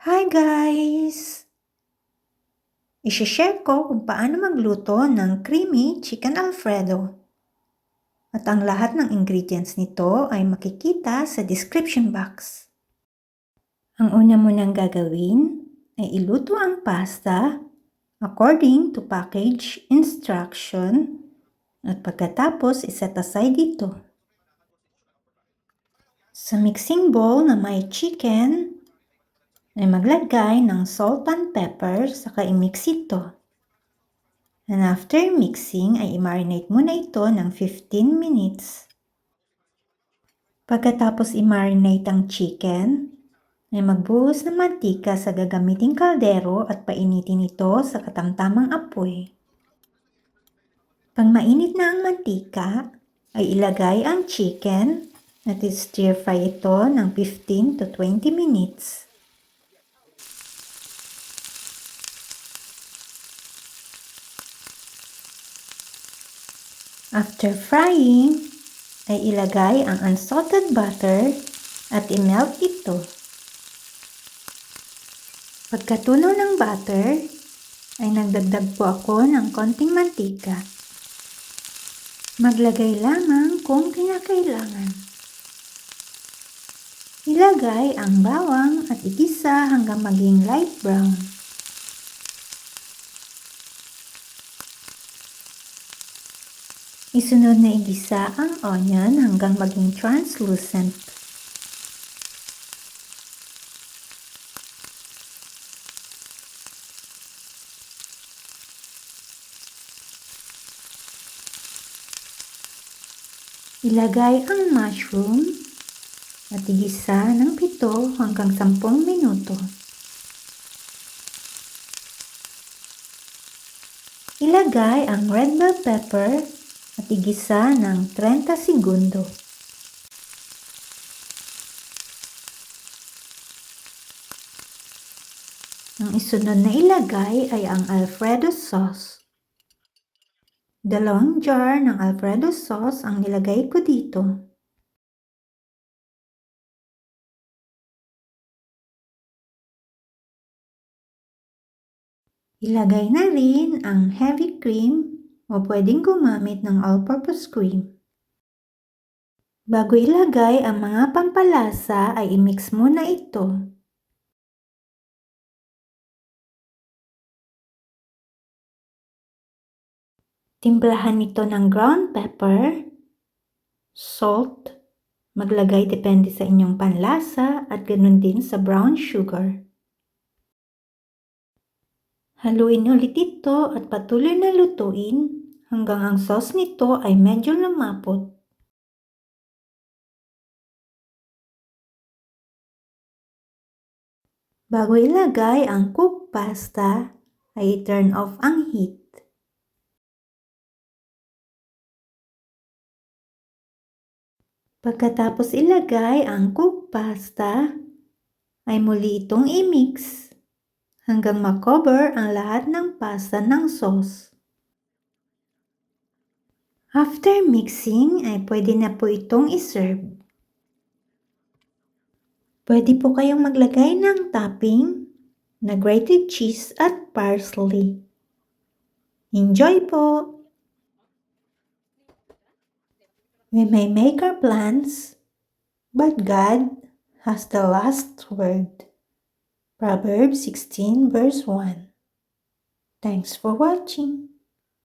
Hi guys! Isishare ko kung paano magluto ng creamy chicken alfredo. At ang lahat ng ingredients nito ay makikita sa description box. Ang una mo nang gagawin ay iluto ang pasta according to package instruction at pagkatapos iset aside ito. Sa mixing bowl na may chicken, ay maglagay ng salt and pepper saka i-mix ito. And after mixing ay i-marinate muna ito ng 15 minutes. Pagkatapos i-marinate ang chicken, ay magbuhos ng mantika sa gagamiting kaldero at painitin ito sa katamtamang apoy. Pag mainit na ang mantika, ay ilagay ang chicken at i-stir fry ito ng 15 to 20 minutes. After frying, ay ilagay ang unsalted butter at i-melt ito. Pagkatunaw ng butter, ay nagdagdag po ako ng konting mantika. Maglagay lamang kung kinakailangan. Ilagay ang bawang at igisa hanggang maging light brown. Isunod na igisa ang onion hanggang maging translucent. Ilagay ang mushroom at igisa ng 7 hanggang 10 minuto. Ilagay ang red bell pepper at igisa ng 30 segundo. Ang isunod na ilagay ay ang Alfredo sauce. 2 jar ng Alfredo sauce ang nilagay ko dito. Ilagay na rin ang heavy cream o pwedeng gumamit ng all-purpose cream. Bago ilagay ang mga pampalasa ay i-mix muna ito. Timplahan ito ng ground pepper, salt, maglagay depende sa inyong panlasa at ganoon din sa brown sugar. Haluin ulit ito at patuloy na lutuin hanggang ang sauce nito ay medyo lumapot. Bago ilagay ang cooked pasta, ay i-turn off ang heat. Pagkatapos ilagay ang cooked pasta, ay muli itong i-mix hanggang makover ang lahat ng pasta ng sauce. After mixing ay pwede na po itong iserve. Pwede po kayong maglagay ng topping na grated cheese at parsley. Enjoy po! We may make our plans, but God has the last word. Proverbs 16 verse 1. Thanks for watching.